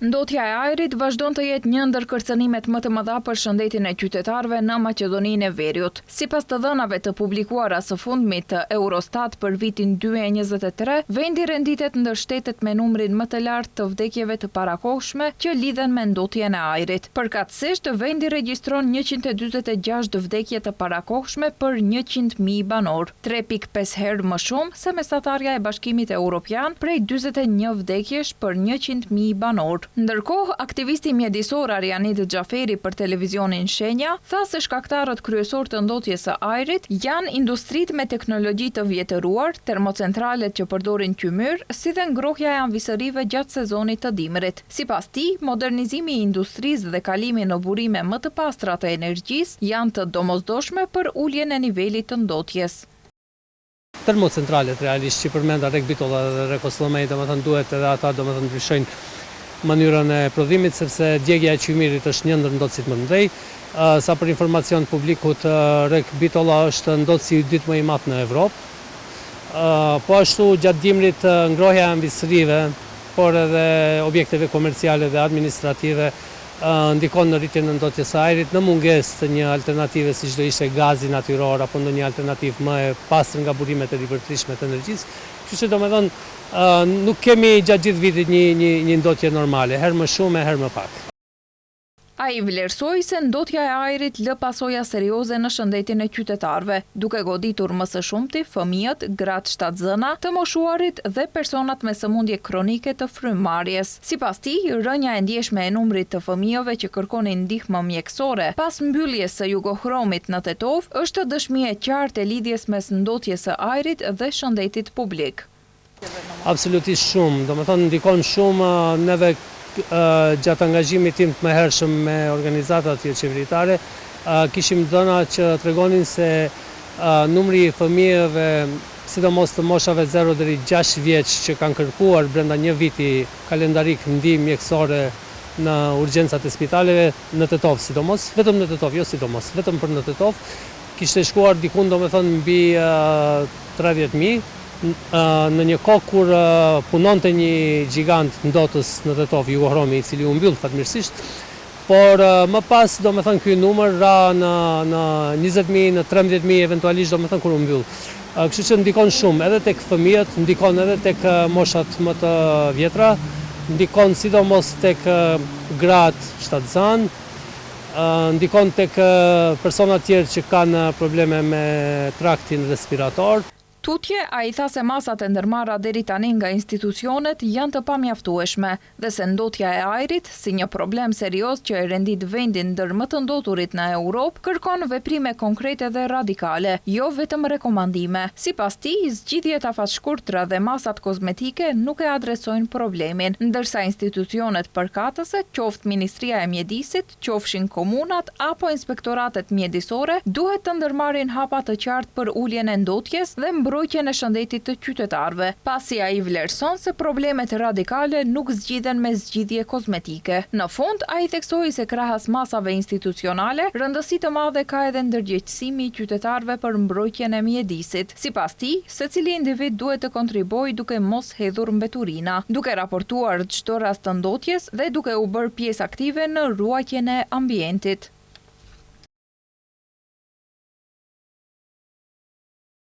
Ndotja e ajrit vazhdon të jetë një ndër kërcënimet më të mëdha për shëndetin e qytetarëve në Maqedoninë e Veriut. Sipas të dhënave të publikuara së fundmit të Eurostat për vitin 2023, vendi renditet ndër shtetet me numrin më të lartë të vdekjeve të parakohshme që lidhen me ndotjen e ajrit. Përkatësisht, vendi regjistron 146 vdekje të parakohshme për 100.000 banor, 3.5 herë më shumë se mesatarja e Bashkimit Evropian prej 41 vdekjesh për 100.000 banor. Ndërkohë, aktivisti mjedisor Arianit Xhaferi për televizionin Shenja tha se shkaktarët kryesor të ndotjes së ajrit janë industritë me teknologji të vjetëruar, termocentralet që përdorin qymyr, si dhe ngrohja e anvisërive gjatë sezonit të dimrit. Sipas tij, modernizimi i industrisë dhe kalimi në burime më të pastra të energjisë janë të domosdoshme për uljen e nivelit të ndotjes. Termocentralet realisht që përmenda Rek Bitolla dhe Rek Kollomej, domethënë duhet edhe ata domethënë ndryshojnë mënyrën e prodhimit, sepse djegja e qymirit është një ndër ndotësit më të mëdhenj. Sa për informacion publikut, Rek Bitolla është ndotësi i dytë më i madh në Evropë. Po ashtu gjatë dimrit ngrohja e anvisërive, por edhe objekteve komerciale dhe administrative ndikon në rritjen e ndotjes së ajrit në mungesë të një alternative siç do ishte gazi natyror apo ndonjë alternativë më e pastër nga burimet e ripërtrishme të energjisë. Kështu që domethënë nuk kemi gjatë gjithë vitit një ndotje normale, herë më shumë e herë më pak. Ai vlerësoi se ndotja e ajrit lë pasoja serioze në shëndetin e qytetarëve, duke goditur më së shumti fëmijët, gratë shtatzëna, të moshuarit dhe personat me sëmundje kronike të frymëmarrjes. Sipas tij, rënja e ndjeshme e numrit të fëmijëve që kërkonin ndihmë mjekësore pas mbylljes së Jugohromit në Tetov është dëshmi e qartë e lidhjes mes ndotjes së ajrit dhe shëndetit publik. Absolutisht shumë, domethënë ndikon shumë neve gjatë angazhimit tim të mëhershëm me organizatat qeveritare, kishim dhëna që tregonin se numri i fëmijëve, sidomos të moshave 0 deri 6 vjeç që kanë kërkuar brenda një viti kalendarik ndihmë mjekësore në urgjencat e spitaleve në Tetov, sidomos, vetëm në Tetov, jo sidomos, vetëm për në Tetov, kishte shkuar diku domethënë mbi 30.000. Në një kohë kur punonte një gjigant ndotës në Tetov, Jugohromi, i cili u mbyll fatmirësisht, por më pas domethënë ky numër ra në 20.000, në 13.000 eventualisht domethënë kur u mbyll. Kështu që ndikon shumë edhe tek fëmijët, ndikon edhe tek moshat më të vjetra, ndikon sidomos tek gratë shtatzanë, ndikon tek persona tjerë që kanë probleme me traktin respirator. Tutje, ai tha se masat e ndërmarra deri tani nga institucionet janë të pamjaftueshme dhe se ndotja e ajrit, si një problem serioz që e rendit vendin ndër më të ndoturit në Europë, kërkon veprime konkrete dhe radikale, jo vetëm rekomandime. Sipas tij, zgjidhjet afatshkurtra dhe masat kozmetike nuk e adresojnë problemin, ndërsa institucionet përkatëse, qoftë Ministria e Mjedisit, qofshin komunat apo inspektoratet mjedisore, duhet të ndërmarrin hapa të qartë për uljen e ndotjes dhe mbrojtjen e shëndetit të qytetarëve, pasi ai vlerëson se problemet radikale nuk zgjidhen me zgjidhje kozmetike. Në fund, ai theksoi se krahas masave institucionale, rëndësi të madhe ka edhe ndërgjegjësimi i qytetarëve për mbrojtjen e mjedisit. Sipas tij, secili individ duhet të kontribuojë duke mos hedhur mbeturina, duke raportuar çdo rast të ndotjes dhe duke u bërë pjesë aktive në ruajtjen e ambientit.